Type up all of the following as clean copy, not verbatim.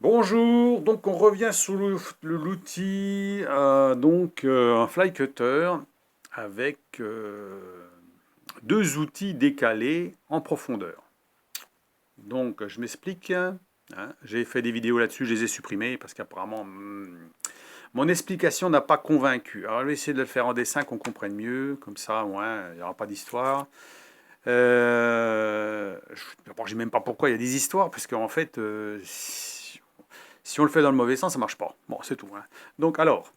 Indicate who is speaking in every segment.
Speaker 1: Bonjour, donc on revient sur l'outil, un fly cutter avec deux outils décalés en profondeur. Donc je m'explique, hein, j'ai fait des vidéos là-dessus, je les ai supprimées parce qu'apparemment mon explication n'a pas convaincu. Alors je vais essayer de le faire en dessin qu'on comprenne mieux, comme ça au moins il n'y aura pas d'histoire. D'abord je ne sais même pas pourquoi il y a des histoires, parce qu'en fait si on le fait dans le mauvais sens, ça marche pas. Bon, c'est tout, hein. Donc alors,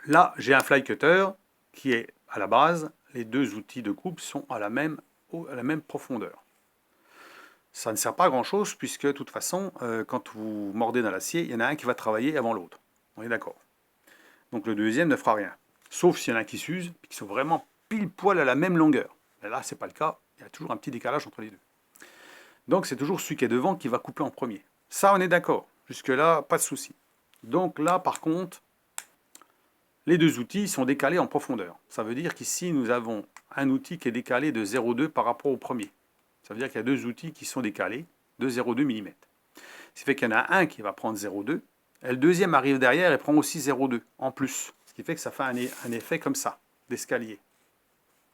Speaker 1: là, j'ai un fly cutter qui est à la base, les deux outils de coupe sont à la même profondeur. Ça ne sert pas à grand chose puisque de toute façon, quand vous mordez dans l'acier, il y en a un qui va travailler avant l'autre. On est d'accord. Donc le deuxième ne fera rien. Sauf s'il y en a un qui s'use, qui sont vraiment pile poil à la même longueur. Et là, c'est pas le cas. Il y a toujours un petit décalage entre les deux. Donc c'est toujours celui qui est devant qui va couper en premier. Ça, on est d'accord. Jusque-là, pas de souci. Donc là, par contre, les deux outils sont décalés en profondeur. Ça veut dire qu'ici, nous avons un outil qui est décalé de 0,2 par rapport au premier. Ça veut dire qu'il y a deux outils qui sont décalés de 0,2 mm. Ce qui fait qu'il y en a un qui va prendre 0,2, et le deuxième arrive derrière et prend aussi 0,2 en plus. Ce qui fait que ça fait un effet comme ça, d'escalier.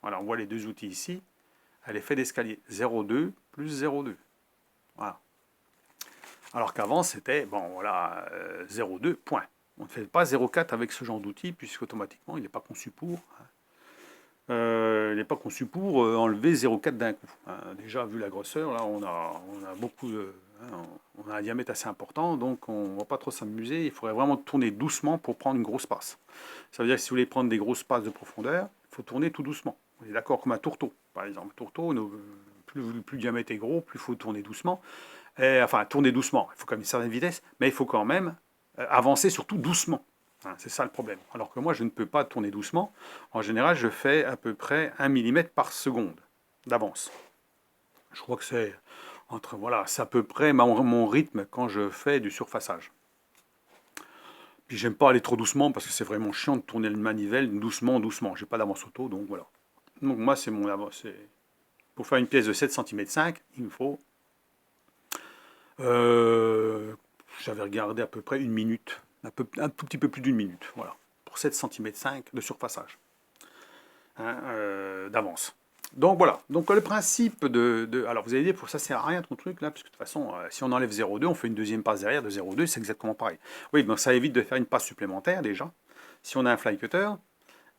Speaker 1: Voilà, on voit les deux outils ici, à l'effet d'escalier. 0,2 plus 0,2. Voilà. Alors qu'avant, c'était, bon, voilà, 0,2, point. On ne fait pas 0,4 avec ce genre d'outil, puisqu'automatiquement, il n'est pas conçu pour. Il n'est pas conçu pour enlever 0,4 d'un coup, hein. Déjà, vu la grosseur, là, on a beaucoup on a un diamètre assez important, donc on ne va pas trop s'amuser. Il faudrait vraiment tourner doucement pour prendre une grosse passe. Ça veut dire que si vous voulez prendre des grosses passes de profondeur, il faut tourner tout doucement. On est d'accord, comme un tourteau, par exemple. Un tourteau, plus le diamètre est gros, plus il faut tourner doucement. Enfin, tourner doucement, il faut quand même une certaine vitesse, mais il faut quand même avancer surtout doucement. Hein, c'est ça le problème. Alors que moi, je ne peux pas tourner doucement. En général, je fais à peu près 1 mm par seconde d'avance. Je crois que c'est entre, voilà, c'est à peu près mon rythme quand je fais du surfaçage. Puis j'aime pas aller trop doucement parce que c'est vraiment chiant de tourner le manivelle doucement, doucement. J'ai pas d'avance auto, donc voilà. Donc moi, c'est mon avance. Pour faire une pièce de 7,5 cm, il me faut Euh, j'avais regardé à peu près une minute, un tout petit peu plus d'une minute, voilà, pour 7,5 cm de surfaçage, hein, d'avance. Donc voilà, donc le principe alors vous allez dire, pour ça sert à rien ton truc là, puisque de toute façon, si on enlève 0,2, on fait une deuxième passe derrière de 0,2, c'est exactement pareil. Oui, donc ça évite de faire une passe supplémentaire déjà, si on a un fly cutter.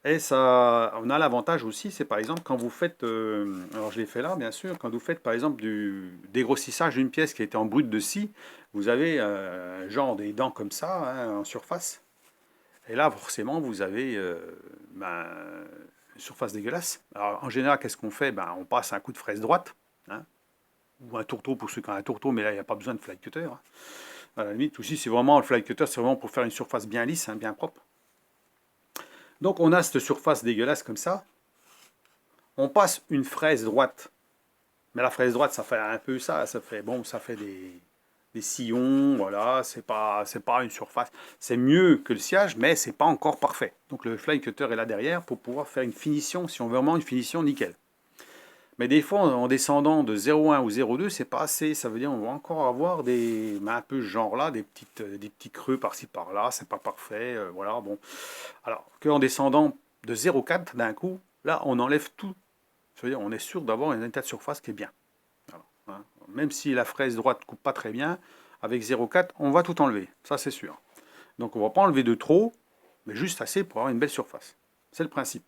Speaker 1: Et ça, on a l'avantage aussi, c'est par exemple quand vous faites, alors je l'ai fait là bien sûr, quand vous faites par exemple du dégrossissage d'une pièce qui a été en brut de scie, vous avez genre des dents comme ça, hein, en surface. Et là forcément vous avez ben, une surface dégueulasse. Alors en général qu'est-ce qu'on fait? Ben, on passe un coup de fraise droite, hein, ou un tourteau pour ceux qui ont un tourteau, mais là il n'y a pas besoin de fly cutter, hein. À la limite aussi c'est vraiment le fly cutter, c'est vraiment pour faire une surface bien lisse, hein, bien propre. Donc on a cette surface dégueulasse comme ça. On passe une fraise droite, mais la fraise droite, ça fait un peu ça, ça fait des sillons, voilà, c'est pas une surface. C'est mieux que le sciage, mais c'est pas encore parfait. Donc le fly cutter est là derrière pour pouvoir faire une finition, si on veut vraiment une finition nickel. Mais des fois, en descendant de 0,1 ou 0,2, c'est pas assez. Ça veut dire qu'on va encore avoir un peu ce genre-là, des petits creux par-ci par-là, c'est pas parfait, voilà, bon. Alors qu'en descendant de 0,4 d'un coup, là, on enlève tout. C'est-à-dire on est sûr d'avoir un état de surface qui est bien. Voilà, hein. Même si la fraise droite ne coupe pas très bien, avec 0,4, on va tout enlever, ça c'est sûr. Donc on ne va pas enlever de trop, mais juste assez pour avoir une belle surface. C'est le principe.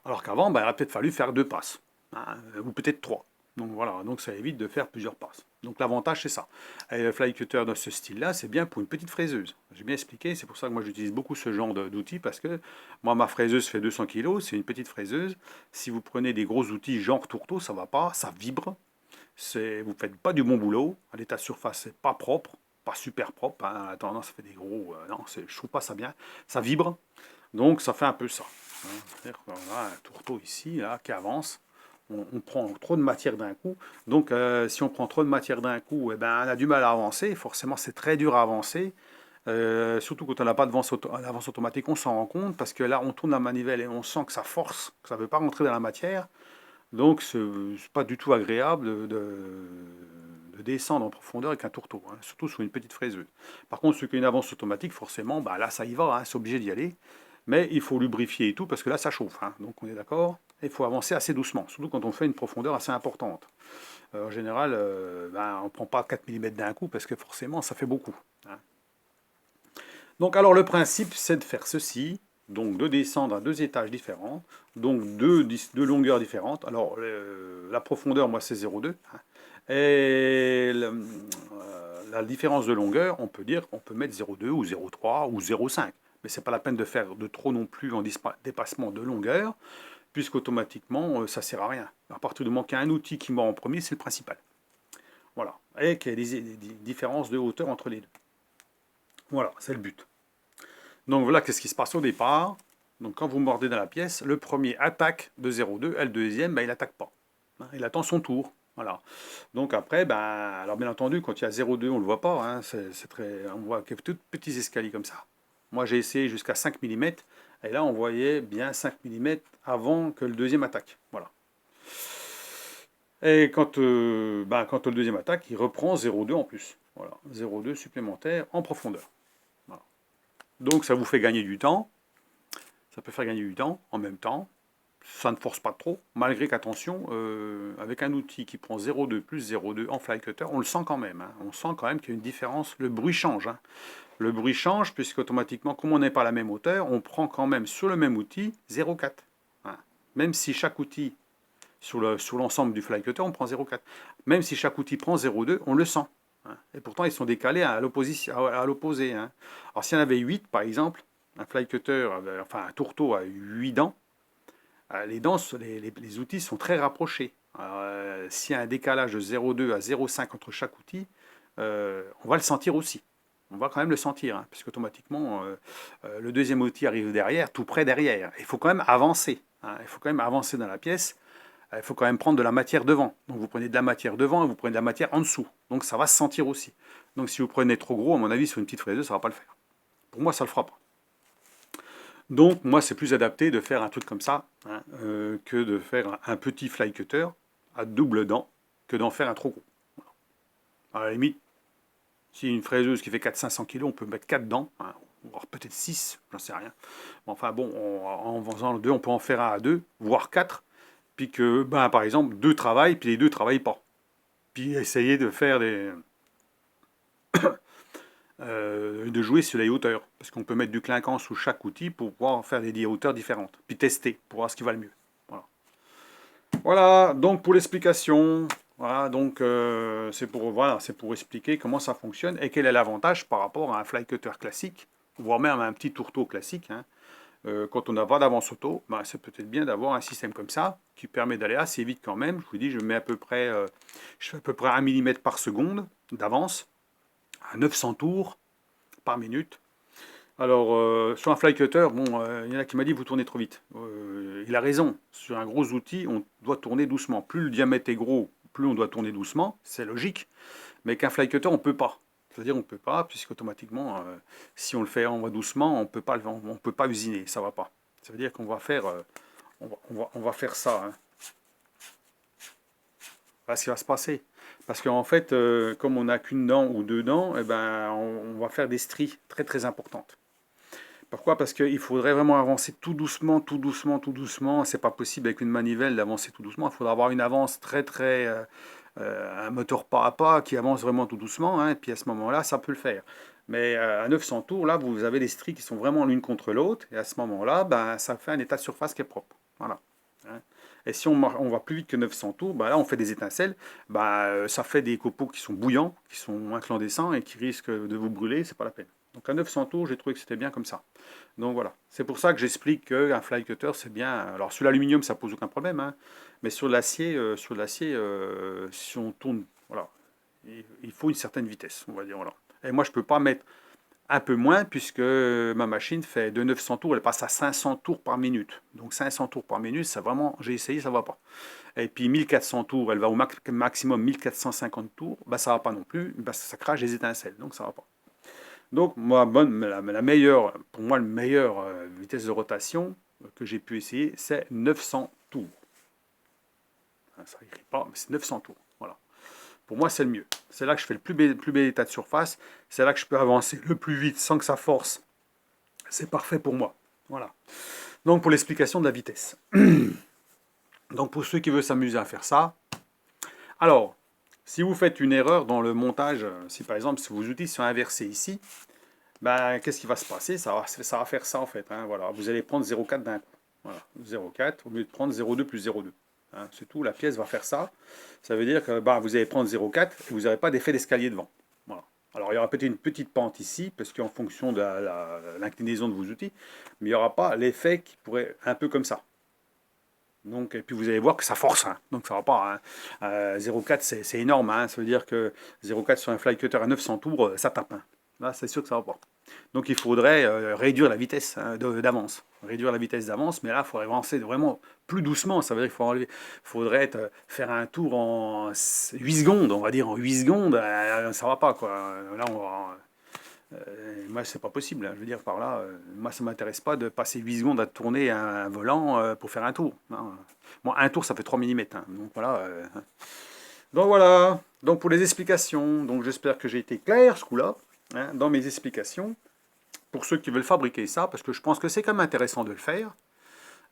Speaker 1: Alors qu'avant, ben, il aurait peut-être fallu faire deux passes, hein, ou peut-être trois. Donc voilà, donc ça évite de faire plusieurs passes. Donc l'avantage c'est ça. Et le fly cutter de ce style-là, c'est bien pour une petite fraiseuse. J'ai bien expliqué, c'est pour ça que moi j'utilise beaucoup ce genre d'outils, parce que moi ma fraiseuse fait 200 kg, c'est une petite fraiseuse. Si vous prenez des gros outils genre tourteau, ça va pas, ça vibre. Vous ne faites pas du bon boulot. L'état de surface, c'est pas propre, pas super propre, hein. La tendance, ça fait des gros. Non, je trouve pas ça bien. Ça vibre. Donc ça fait un peu ça, hein. C'est-à-dire qu'on a un tourteau ici là, qui avance. On prend trop de matière d'un coup. Donc si on prend trop de matière d'un coup, eh ben, on a du mal à avancer. Forcément, c'est très dur à avancer. Surtout quand on n'a pas d'avance automatique, on s'en rend compte parce que là, on tourne la manivelle et on sent que ça force, que ça ne veut pas rentrer dans la matière. Donc, c'est pas du tout agréable de descendre en profondeur avec un tourteau, hein, surtout sur une petite fraiseuse. Par contre, ceux qui ont une avance automatique, forcément, bah, là, ça y va, hein, c'est obligé d'y aller. Mais il faut lubrifier et tout, parce que là, ça chauffe. Hein, donc, on est d'accord. Il faut avancer assez doucement, surtout quand on fait une profondeur assez importante. En général, ben, on ne prend pas 4 mm d'un coup, parce que forcément, ça fait beaucoup. Hein. Donc, alors, le principe, c'est de faire ceci. Donc, de descendre à 2 étages différents. Donc, deux longueurs différentes. Alors, la profondeur, moi, c'est 0,2. Hein. Et la différence de longueur, on peut dire qu'on peut mettre 0,2 ou 0,3 ou 0,5. Mais ce n'est pas la peine de faire de trop non plus en dépassement de longueur, puisqu'automatiquement, ça ne sert à rien. À partir du moment qu'il y a un outil qui mord en premier, c'est le principal. Voilà. Et qu'il y a des différences de hauteur entre les deux. Voilà, c'est le but. Donc voilà qu'est-ce qui se passe au départ. Donc quand vous mordez dans la pièce, le premier attaque de 0,2 et le deuxième, ben, il n'attaque pas. Hein, il attend son tour. Voilà. Donc après, ben, alors bien entendu, quand il y a 0,2, on ne le voit pas. Hein, on voit quelques petits escaliers comme ça. Moi, j'ai essayé jusqu'à 5 mm. Et là, on voyait bien 5 mm avant que le deuxième attaque. Voilà. Et quand le deuxième attaque, il reprend 0,2 en plus. Voilà. 0,2 supplémentaire en profondeur. Voilà. Donc ça vous fait gagner du temps. Ça peut faire gagner du temps en même temps. Ça ne force pas trop, malgré qu'attention, avec un outil qui prend 0,2 plus 0,2 en fly cutter, on le sent quand même. Hein. On sent quand même qu'il y a une différence. Le bruit change. Hein. Le bruit change, puisqu'automatiquement, comme on n'est pas à la même hauteur, on prend quand même sur le même outil 0,4. Hein. Même si chaque outil, sur l'ensemble du fly cutter, on prend 0,4. Même si chaque outil prend 0,2, on le sent. Hein. Et pourtant, ils sont décalés à l'opposé. Hein. Alors, s'il y en avait 8, par exemple, un fly cutter, enfin un tourteau à 8 dents, les dents, les outils sont très rapprochés. S'il y a un décalage de 0,2 à 0,5 entre chaque outil, on va le sentir aussi. On va quand même le sentir, hein, puisque automatiquement, le deuxième outil arrive derrière, tout près derrière. Il faut quand même avancer. Hein, il faut quand même avancer dans la pièce. Il faut quand même prendre de la matière devant. Donc vous prenez de la matière devant et vous prenez de la matière en dessous. Donc ça va se sentir aussi. Donc si vous prenez trop gros, à mon avis, sur une petite fraiseuse, ça ne va pas le faire. Pour moi, ça ne le fera pas. Donc moi c'est plus adapté de faire un truc comme ça, hein, que de faire un petit fly cutter à double dent, que d'en faire un trop gros. Voilà. À la limite, si une fraiseuse qui fait 400-500 kg, on peut mettre 4 dents, hein, voire peut-être 6, j'en sais rien. Enfin bon, en faisant le 2, on peut en faire un à 2, voire 4, puis que, ben, par exemple, 2 travaillent, puis les 2 ne travaillent pas. Puis essayer de faire de jouer sur les hauteurs. Parce qu'on peut mettre du clinquant sous chaque outil pour pouvoir faire des hauteurs différentes. Puis tester pour voir ce qui va le mieux. Voilà, voilà donc pour l'explication. Voilà, donc c'est pour expliquer comment ça fonctionne et quel est l'avantage par rapport à un fly cutter classique, voire même à un petit tourteau classique. Hein. Quand on n'a pas d'avance auto, ben, c'est peut-être bien d'avoir un système comme ça qui permet d'aller assez vite quand même. Je vous dis, je mets à peu près, je fais à peu près 1 mm par seconde d'avance à 900 tours par minute. Alors, sur un fly cutter, bon, il y en a qui m'a dit vous tournez trop vite. Il a raison. Sur un gros outil, on doit tourner doucement. Plus le diamètre est gros, plus on doit tourner doucement. C'est logique. Mais qu'un fly cutter, on ne peut pas. C'est-à-dire on ne peut pas, puisqu'automatiquement, si on le fait en voie doucement, on ne peut pas usiner. Ça ne va pas. Ça veut dire qu'on va faire, on va faire ça. Hein. Voilà ce qui va se passer. Parce qu'en fait, comme on n'a qu'une dent ou 2 dents, eh ben, on va faire des stries très très importantes. Pourquoi? Parce qu'il faudrait vraiment avancer tout doucement, tout doucement, tout doucement. C'est pas possible avec une manivelle d'avancer tout doucement. Il faudra avoir une avance très très... un moteur pas à pas qui avance vraiment tout doucement. Hein, et puis à ce moment-là, ça peut le faire. Mais à 900 tours, là, vous avez les stries qui sont vraiment l'une contre l'autre. Et à ce moment-là, ben, ça fait un état de surface qui est propre. Voilà. Hein. Et si on va plus vite que 900 tours, ben là, on fait des étincelles. Ben, ça fait des copeaux qui sont bouillants, qui sont incandescents et qui risquent de vous brûler. C'est pas la peine. Donc à 900 tours, j'ai trouvé que c'était bien comme ça. Donc voilà, c'est pour ça que j'explique qu'un fly cutter, c'est bien. Alors sur l'aluminium, ça pose aucun problème, hein, mais sur l'acier, si on tourne, voilà, il faut une certaine vitesse, on va dire. Voilà. Et moi, je ne peux pas mettre un peu moins, puisque ma machine fait de 900 tours, elle passe à 500 tours par minute. Donc 500 tours par minute, ça vraiment, j'ai essayé, ça ne va pas. Et puis 1400 tours, elle va au maximum 1450 tours, bah, ça ne va pas non plus, bah, ça crache des étincelles, donc ça ne va pas. Donc, moi, la meilleure, pour moi, la meilleure vitesse de rotation que j'ai pu essayer, c'est 900 tours. Ça n'écrit pas, mais c'est 900 tours. Voilà. Pour moi, c'est le mieux. C'est là que je fais le plus bel état de surface. C'est là que je peux avancer le plus vite sans que ça force. C'est parfait pour moi. Voilà. Donc, pour l'explication de la vitesse. Donc, pour ceux qui veulent s'amuser à faire ça, alors, si vous faites une erreur dans le montage, si par exemple, si vos outils sont inversés ici, ben, qu'est-ce qui va se passer? Ça va faire ça en fait. Hein, voilà. Vous allez prendre 0,4 d'un coup. Voilà. 0,4 au lieu de prendre 0,2 plus 0,2. Hein, c'est tout, la pièce va faire ça. Ça veut dire que bah, vous allez prendre 0,4 et vous n'aurez pas d'effet d'escalier devant. Voilà. Alors il y aura peut-être une petite pente ici, parce qu'en fonction de l'inclinaison de vos outils, mais il n'y aura pas l'effet qui pourrait un peu comme ça. Donc, et puis vous allez voir que ça force, hein. Donc ça va pas. Hein. 0,4 c'est énorme, hein. Ça veut dire que 0,4 sur un fly cutter à 900 tours, ça tape. Hein. Là c'est sûr que ça va pas. Donc il faudrait réduire la vitesse hein, d'avance. Réduire la vitesse d'avance, mais là il faudrait avancer vraiment plus doucement. Ça veut dire qu'il faudrait faire un tour en 8 secondes, on va dire en 8 secondes, ça va pas quoi. Là on va. Moi, c'est pas possible. Hein. Je veux dire, par là, moi, ça m'intéresse pas de passer 8 secondes à tourner un volant pour faire un tour. Hein. Moi, un tour, ça fait 3 mm. Hein. Donc voilà. Donc voilà. Donc pour les explications, donc j'espère que j'ai été clair ce coup-là, hein, dans mes explications. Pour ceux qui veulent fabriquer ça, parce que je pense que c'est quand même intéressant de le faire.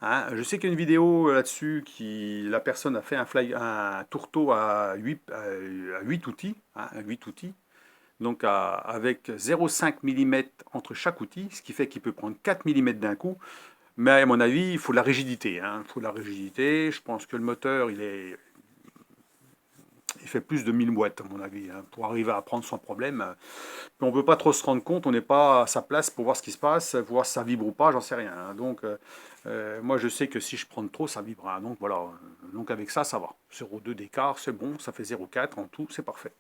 Speaker 1: Hein. Je sais qu'il y a une vidéo là-dessus qui la personne a fait un tourteau à 8 outils, hein, 8 outils. Donc avec 0,5 mm entre chaque outil, ce qui fait qu'il peut prendre 4 mm d'un coup. Mais à mon avis, il faut de la rigidité. Hein. Il faut de la rigidité. Je pense que le moteur, il fait plus de 1000 watts, à mon avis, hein, pour arriver à prendre sans problème. On ne peut pas trop se rendre compte, on n'est pas à sa place pour voir ce qui se passe, pour voir si ça vibre ou pas, j'en sais rien. Hein. Donc, moi, je sais que si je prends trop, ça vibrera. Donc, voilà. Donc, avec ça, ça va. 0,2 d'écart, c'est bon, ça fait 0,4 en tout, c'est parfait.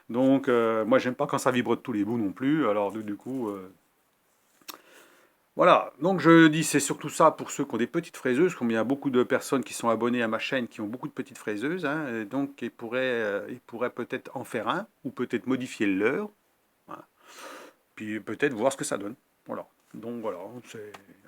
Speaker 1: Donc, moi, j'aime pas quand ça vibre de tous les bouts non plus. Alors, du coup, voilà. Donc, je dis, c'est surtout ça pour ceux qui ont des petites fraiseuses, comme il y a beaucoup de personnes qui sont abonnées à ma chaîne qui ont beaucoup de petites fraiseuses. Hein, et donc, ils pourraient peut-être en faire un, ou peut-être modifier le leur. Hein, puis peut-être voir ce que ça donne. Voilà. Donc voilà.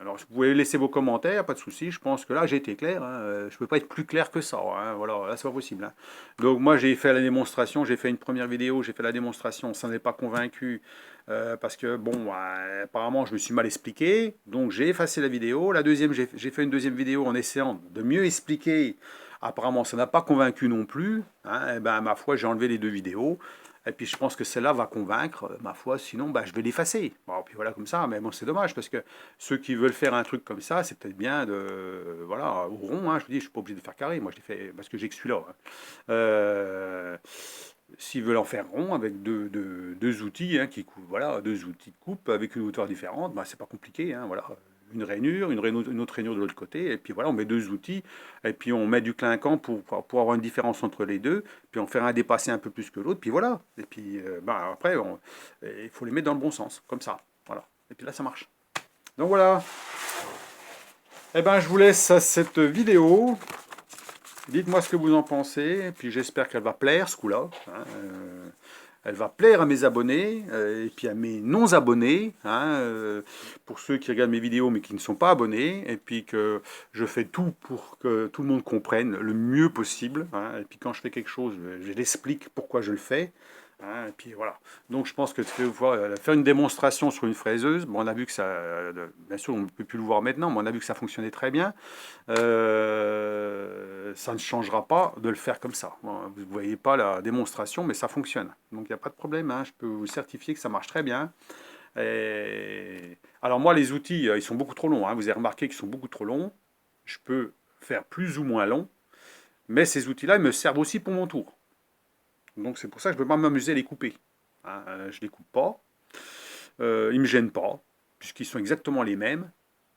Speaker 1: Alors, vous pouvez laisser vos commentaires, pas de souci. Je pense que là, j'ai été clair. Hein. Je ne peux pas être plus clair que ça. Hein. Voilà, là, c'est pas possible. Hein. Donc moi, j'ai fait la démonstration. J'ai fait une première vidéo. J'ai fait la démonstration. Ça n'est pas convaincu parce que bon, apparemment, je me suis mal expliqué. Donc j'ai effacé la vidéo. La deuxième, j'ai fait une deuxième vidéo en essayant de mieux expliquer. Apparemment, ça n'a pas convaincu non plus. Hein. Et ben, ma foi, j'ai enlevé les deux vidéos. Et puis je pense que celle-là va convaincre, ma foi, sinon bah, je vais l'effacer. Bon, puis voilà comme ça, mais bon c'est dommage parce que ceux qui veulent faire un truc comme ça, c'est peut-être bien de... voilà, au rond, hein, je vous dis, je ne suis pas obligé de faire carré, moi je l'ai fait parce que j'ai que celui-là. Hein. S'ils veulent en faire rond avec deux outils, hein, voilà, deux outils de coupe avec une hauteur différente, bah, c'est pas compliqué, hein, voilà. Une rainure, une autre rainure de l'autre côté, et puis voilà, on met deux outils, et puis on met du clinquant pour avoir une différence entre les deux, puis on fait un dépasser un peu plus que l'autre, puis voilà. Et puis après, il faut les mettre dans le bon sens, comme ça, voilà. Et puis là, ça marche. Donc voilà. Eh ben, je vous laisse à cette vidéo. Dites-moi ce que vous en pensez, et puis j'espère qu'elle va plaire ce coup-là. Hein, elle va plaire à mes abonnés et puis à mes non-abonnés, hein, pour ceux qui regardent mes vidéos mais qui ne sont pas abonnés, et puis que je fais tout pour que tout le monde comprenne le mieux possible. Hein, et puis quand je fais quelque chose, je l'explique pourquoi je le fais. Hein, et puis voilà. Donc je pense que faire une démonstration sur une fraiseuse, bon, on a vu que ça, bien sûr on ne peut plus le voir maintenant, mais on a vu que ça fonctionnait très bien. Ça ne changera pas de le faire comme ça. Bon, vous ne voyez pas la démonstration, mais ça fonctionne. Donc il n'y a pas de problème, hein. Je peux vous certifier que ça marche très bien. Alors moi les outils, ils sont beaucoup trop longs. Hein. Vous avez remarqué qu'ils sont beaucoup trop longs. Je peux faire plus ou moins long, mais ces outils-là, ils me servent aussi pour mon tour. Donc c'est pour ça que je ne peux pas m'amuser à les couper. Hein, je ne les coupe pas. Ils ne me gênent pas, puisqu'ils sont exactement les mêmes.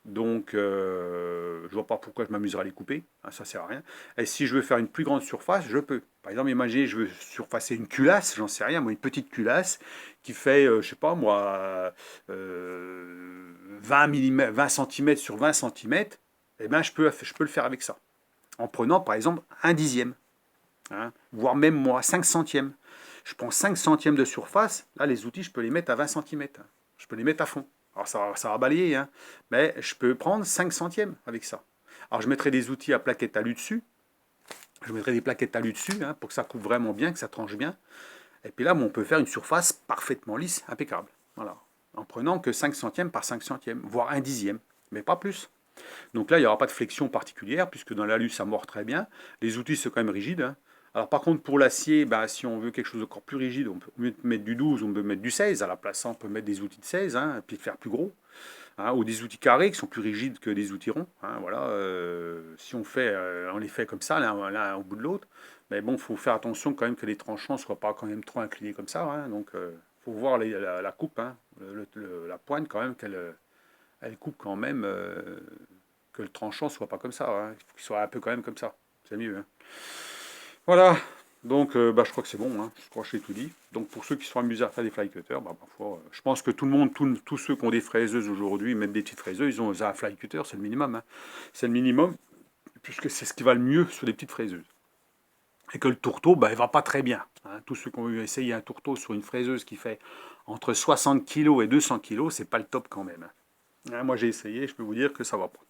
Speaker 1: Donc je ne vois pas pourquoi je m'amuserais à les couper. Hein, ça ne sert à rien. Et si je veux faire une plus grande surface, je peux. Par exemple, imaginez, je veux surfacer une culasse, j'en sais rien, moi, une petite culasse qui fait, je sais pas moi, 20 cm sur 20 cm. Eh bien, je peux le faire avec ça. En prenant, par exemple, un dixième. Hein, voire même moi 5 centièmes. Je prends 5 centièmes de surface, là les outils je peux les mettre à 20 cm. Je peux les mettre à fond. Alors ça va balayer, hein, mais je peux prendre 5 centièmes avec ça. Alors je mettrai des outils à plaquettes alu dessus, Je mettrai des plaquettes alu dessus pour que ça coupe vraiment bien, que ça tranche bien. Et puis là, on peut faire une surface parfaitement lisse, impeccable. Voilà. En prenant que 5 centièmes par 5 centièmes, voire un dixième, mais pas plus. Donc là, il n'y aura pas de flexion particulière, puisque dans l'alu, ça mord très bien. Les outils sont quand même rigides. Alors par contre, pour l'acier, si on veut quelque chose d'encore plus rigide, on peut mettre du 12, on peut mettre du 16. À la place, on peut mettre des outils de 16, et puis faire plus gros. Ou des outils carrés qui sont plus rigides que des outils ronds. Voilà, si on les fait comme ça, l'un au bout de l'autre, mais bon, il faut faire attention quand même que les tranchants ne soient pas quand même trop inclinés comme ça. Donc, il faut voir la coupe, la pointe quand même, elle coupe quand même, que le tranchant soit pas comme ça. Il faut qu'il soit un peu quand même comme ça. C'est mieux. Voilà. Donc, je crois que c'est bon. Je crois que j'ai tout dit. Donc, pour ceux qui sont amusés à faire des fly cutters, parfois, je pense que tout le monde, tous ceux qui ont des fraiseuses aujourd'hui, même des petites fraiseuses, ils ont un fly cutter, c'est le minimum. C'est le minimum, puisque c'est ce qui va le mieux sur les petites fraiseuses. Et que le tourteau, il va pas très bien. Tous ceux qui ont essayé un tourteau sur une fraiseuse qui fait entre 60 kg et 200 kg, c'est pas le top quand même. Moi, j'ai essayé, je peux vous dire que ça va pas.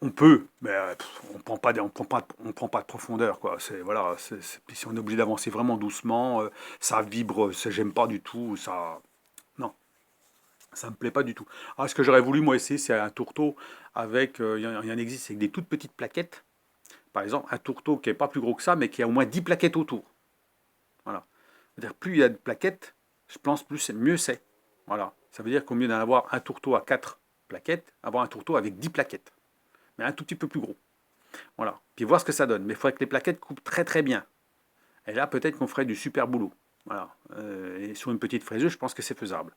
Speaker 1: On peut, mais on prend pas, on prend pas de profondeur, quoi. Voilà, puis si on est obligé d'avancer vraiment doucement, ça vibre, j'aime pas du tout, non, ça me plaît pas du tout. Ah, ce que j'aurais voulu moi essayer, c'est un tourteau avec, il y en existe avec des toutes petites plaquettes. Par exemple, un tourteau qui est pas plus gros que ça, mais qui a au moins 10 plaquettes autour. Voilà. C'est-à-dire plus il y a de plaquettes, je pense plus mieux c'est. Voilà. Ça veut dire qu'au mieux d'en avoir un tourteau à 4 plaquettes, avoir un tourteau avec 10 plaquettes, mais un tout petit peu plus gros. Voilà. Puis voir ce que ça donne. Mais il faudrait que les plaquettes coupent très très bien. Et là, peut-être qu'on ferait du super boulot. Voilà. Et sur une petite fraiseuse, je pense que c'est faisable.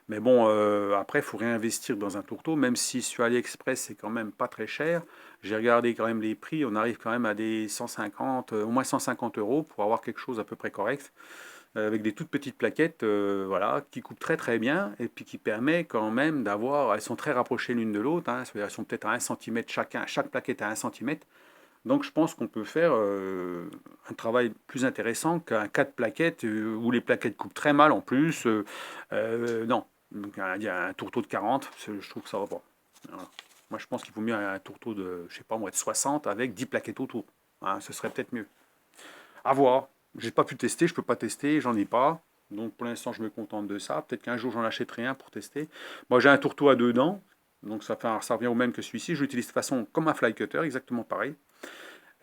Speaker 1: Mais bon, après, il faut réinvestir dans un tourteau, même si sur AliExpress, c'est quand même pas très cher. J'ai regardé quand même les prix, on arrive quand même à des 150, au moins 150 euros pour avoir quelque chose à peu près correct, avec des toutes petites plaquettes, voilà, qui coupent très très bien, et puis qui permet quand même d'avoir, elles sont très rapprochées l'une de l'autre, elles sont peut-être à 1 cm chacun, chaque plaquette à 1 cm. Donc je pense qu'on peut faire un travail plus intéressant qu'un 4 plaquettes où les plaquettes coupent très mal en plus. Non, donc il y a un tourteau de 40, je trouve que ça va pas. Voilà. Moi je pense qu'il vaut mieux un tourteau de, je sais pas moi, de 60 avec 10 plaquettes autour. Ce serait peut-être mieux. À voir. J'ai pas pu tester, je peux pas tester, j'en ai pas. Donc pour l'instant je me contente de ça. Peut-être qu'un jour j'en achèterai un pour tester. Moi j'ai un tourteau à deux dents, donc ça revient au même que celui-ci. Je l'utilise de façon comme un fly cutter, exactement pareil,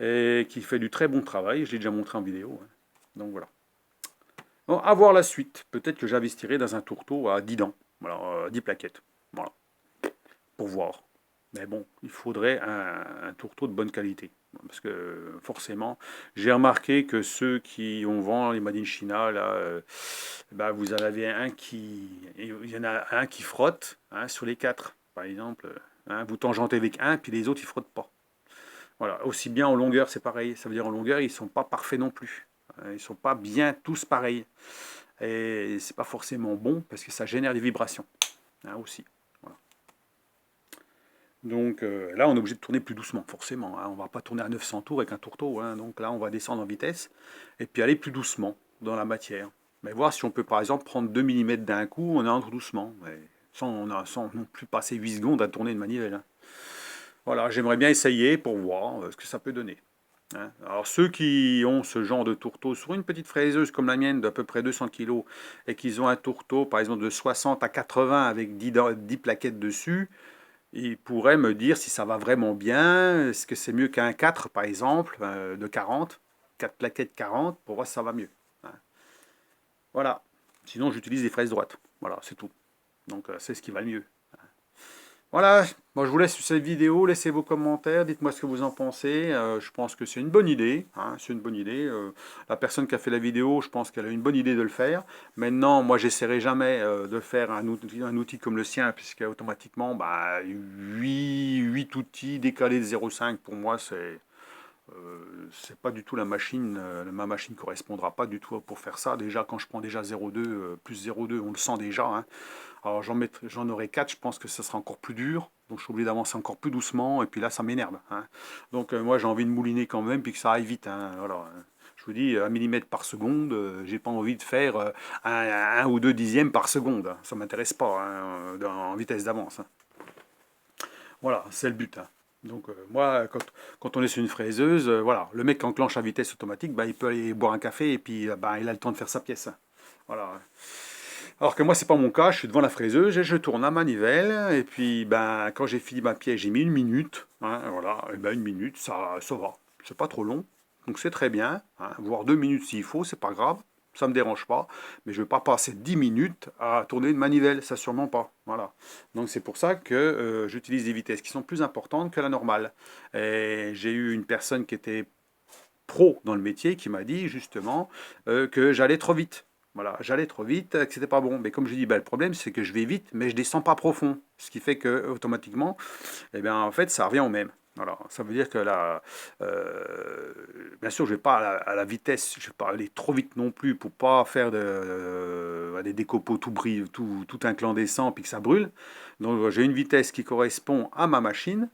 Speaker 1: et qui fait du très bon travail. Je l'ai déjà montré en vidéo. Donc voilà. Bon, à voir la suite. Peut-être que j'investirai dans un tourteau à 10 dents, voilà, 10 plaquettes. Voilà, pour voir. Mais bon, il faudrait un tourteau de bonne qualité. Parce que forcément, j'ai remarqué que ceux qui ont vendu les Made in China, là, vous en avez il y en a un qui frotte sur les quatre, par exemple. Vous tangentez avec un, puis les autres, ils frottent pas. Voilà, aussi bien en longueur, c'est pareil. Ça veut dire en longueur, ils ne sont pas parfaits non plus. Ils ne sont pas bien tous pareils. Et c'est pas forcément bon parce que ça génère des vibrations aussi. Voilà. Donc là, on est obligé de tourner plus doucement, forcément. On ne va pas tourner à 900 tours avec un tourteau. Donc là, on va descendre en vitesse et puis aller plus doucement dans la matière. Mais voir si on peut, par exemple, prendre 2 mm d'un coup, on entre doucement. Mais sans non plus passer 8 secondes à tourner une manivelle. Voilà, j'aimerais bien essayer pour voir ce que ça peut donner. Alors ceux qui ont ce genre de tourteau sur une petite fraiseuse comme la mienne d'à peu près 200 kg et qu'ils ont un tourteau par exemple de 60 à 80 avec 10 plaquettes dessus, ils pourraient me dire si ça va vraiment bien, est-ce que c'est mieux qu'un 4 par exemple de 40, 4 plaquettes 40 pour voir si ça va mieux. Voilà, sinon j'utilise des fraises droites, voilà c'est tout. Donc c'est ce qui va le mieux. Voilà, moi je vous laisse sur cette vidéo, laissez vos commentaires, dites-moi ce que vous en pensez. Je pense que c'est une bonne idée, c'est une bonne idée. La personne qui a fait la vidéo, je pense qu'elle a une bonne idée de le faire. Maintenant, moi j'essaierai jamais de faire un outil comme le sien, puisque automatiquement, 8 outils décalés de 0,5 pour moi, c'est pas du tout la machine, ma machine correspondra pas du tout pour faire ça. Déjà, quand je prends déjà 0,2 plus 0,2, on le sent déjà. Alors j'en aurai 4, je pense que ça sera encore plus dur. Donc je suis obligé d'avancer encore plus doucement. Et puis là, ça m'énerve. Donc moi, j'ai envie de mouliner quand même, puis que ça aille vite. Voilà. Je vous dis, 1 millimètre par seconde, j'ai pas envie de faire un ou 2 dixièmes par seconde. Ça m'intéresse pas en vitesse d'avance. Voilà, c'est le but. Donc moi, quand on est sur une fraiseuse, voilà, le mec qui enclenche à vitesse automatique, bah, il peut aller boire un café et puis bah, il a le temps de faire sa pièce. Voilà. Alors que moi, c'est pas mon cas, je suis devant la fraiseuse et je tourne la manivelle. Et puis ben, quand j'ai fini ma pièce, j'ai mis 1 minute. Hein, voilà, et ben, 1 minute, ça va. C'est pas trop long. Donc c'est très bien. Hein, voire 2 minutes s'il faut, c'est pas grave. Ça me dérange pas. Mais je ne vais pas passer 10 minutes à tourner une manivelle, ça sûrement pas. Voilà. Donc c'est pour ça que j'utilise des vitesses qui sont plus importantes que la normale. Et j'ai eu une personne qui était pro dans le métier qui m'a dit justement que j'allais trop vite. Voilà, j'allais trop vite, que c'était pas bon. Mais comme je dis, ben, le problème c'est que je vais vite, mais je descends pas profond. Ce qui fait que automatiquement, eh bien, en fait, ça revient au même. Voilà, ça veut dire que là, bien sûr, je vais pas à la vitesse, je vais pas aller trop vite non plus pour pas faire des décopeaux tout brille, tout incandescent puis que ça brûle. Donc j'ai une vitesse qui correspond à ma machine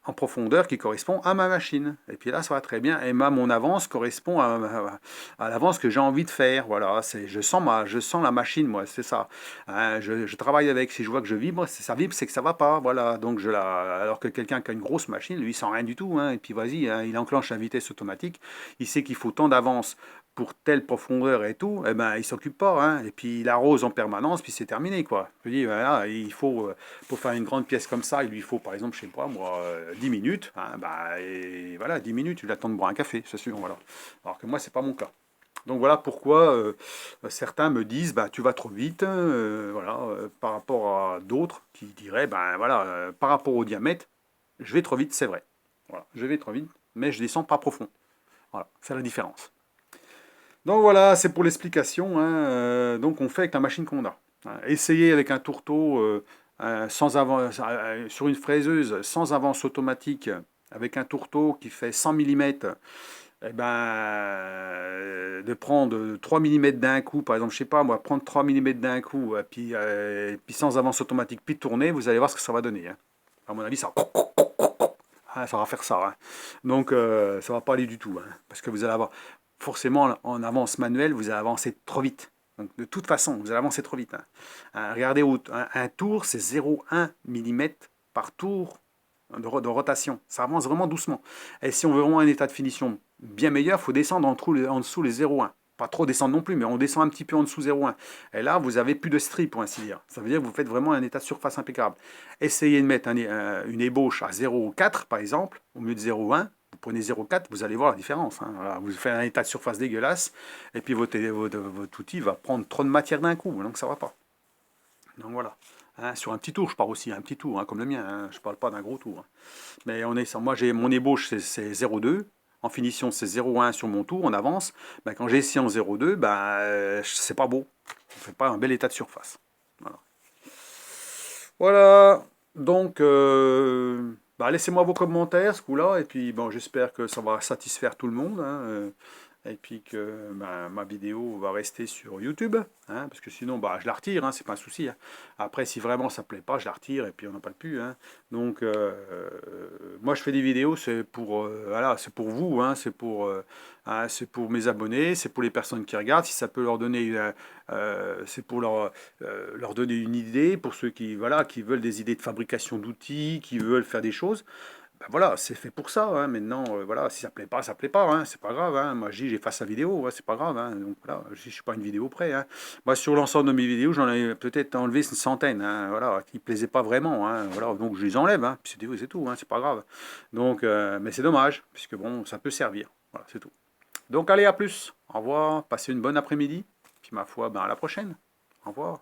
Speaker 1: en profondeur qui correspond à ma machine. Et puis là, ça va très bien. Et mon avance correspond à l'avance que j'ai envie de faire. Voilà, je sens la machine, moi, c'est ça. Hein, je travaille avec. Si je vois que je vibre, ça vibre, c'est que ça va pas. Voilà, donc alors que quelqu'un qui a une grosse machine, lui, il sent rien du tout. Hein, et puis vas-y, hein, il enclenche la vitesse automatique. Il sait qu'il faut tant d'avance pour telle profondeur et tout, eh ben, il s'occupe pas, hein, et puis il arrose en permanence, puis c'est terminé, quoi. Je dis, voilà, il faut, pour faire une grande pièce comme ça, il lui faut, par exemple, je sais pas, moi, 10 minutes, hein, bah, et voilà, 10 minutes, il attend de boire un café, c'est sûr, voilà. Alors que moi, c'est pas mon cas. Donc voilà pourquoi certains me disent, bah, tu vas trop vite, voilà, par rapport à d'autres qui diraient, ben voilà, par rapport au diamètre, je vais trop vite, c'est vrai. Voilà, je vais trop vite, mais je descends pas profond. Voilà, c'est la différence. Donc voilà, c'est pour l'explication. Hein, donc on fait avec la machine qu'on a. Hein. Essayez avec un tourteau sur une fraiseuse sans avance automatique, avec un tourteau qui fait 100 mm, eh ben, de prendre 3 mm d'un coup, par exemple, je sais pas, moi, prendre 3 mm d'un coup, puis sans avance automatique, puis tourner, vous allez voir ce que ça va donner. Hein. À mon avis, ça va faire ça. Hein. Donc, ça va pas aller du tout. Hein, parce que vous allez avoir, forcément, en avance manuelle, vous allez avancer trop vite. Donc, de toute façon, vous allez avancer trop vite. Hein. Regardez, un tour, c'est 0,1 mm par tour de rotation. Ça avance vraiment doucement. Et si on veut vraiment un état de finition bien meilleur, il faut descendre en dessous les 0,1. Pas trop descendre non plus, mais on descend un petit peu en dessous 0,1. Et là, vous avez plus de stries, pour ainsi dire. Ça veut dire que vous faites vraiment un état de surface impeccable. Essayez de mettre une ébauche à 0,4, par exemple, au lieu de 0,1. Vous prenez 0,4, vous allez voir la différence. Hein. Voilà, vous faites un état de surface dégueulasse, et puis votre outil va prendre trop de matière d'un coup, donc ça ne va pas. Donc voilà. Hein, sur un petit tour, je pars aussi, un petit tour, hein, comme le mien, hein, je ne parle pas d'un gros tour. Hein. Mais moi, j'ai mon ébauche, c'est 0,2. En finition, c'est 0,1 sur mon tour, on avance. Ben, quand j'ai ici en 0,2, c'est pas beau. On ne fait pas un bel état de surface. Voilà. Voilà. Donc, laissez-moi vos commentaires, ce coup-là. Et puis, bon, j'espère que ça va satisfaire tout le monde. Hein, et puis que ma vidéo va rester sur YouTube, hein, parce que sinon je la retire, hein, c'est pas un souci. Hein. Après, si vraiment ça plaît pas, je la retire et puis on n'a pas le pu. Hein. Donc moi je fais des vidéos, c'est pour voilà, c'est pour vous, hein, c'est pour mes abonnés, c'est pour les personnes qui regardent, si ça peut leur donner, c'est pour leur donner une idée, pour ceux qui voilà qui veulent des idées de fabrication d'outils, qui veulent faire des choses. Ben voilà, c'est fait pour ça. Hein. Maintenant, voilà, si ça plaît pas, ça plaît pas. Hein. C'est pas grave. Hein. Moi, je dis, j'efface la vidéo. Ouais, c'est pas grave. Hein. Donc voilà, je suis pas une vidéo près. Hein. Moi, sur l'ensemble de mes vidéos, j'en ai peut-être enlevé une centaine. Hein. Voilà, qui plaisaient pas vraiment. Hein. Voilà, donc je les enlève. Hein. Puis c'est tout. Hein. C'est pas grave. Donc, mais c'est dommage, puisque bon, ça peut servir. Voilà, c'est tout. Donc allez, à plus. Au revoir. Passez une bonne après-midi. Puis ma foi, à la prochaine. Au revoir.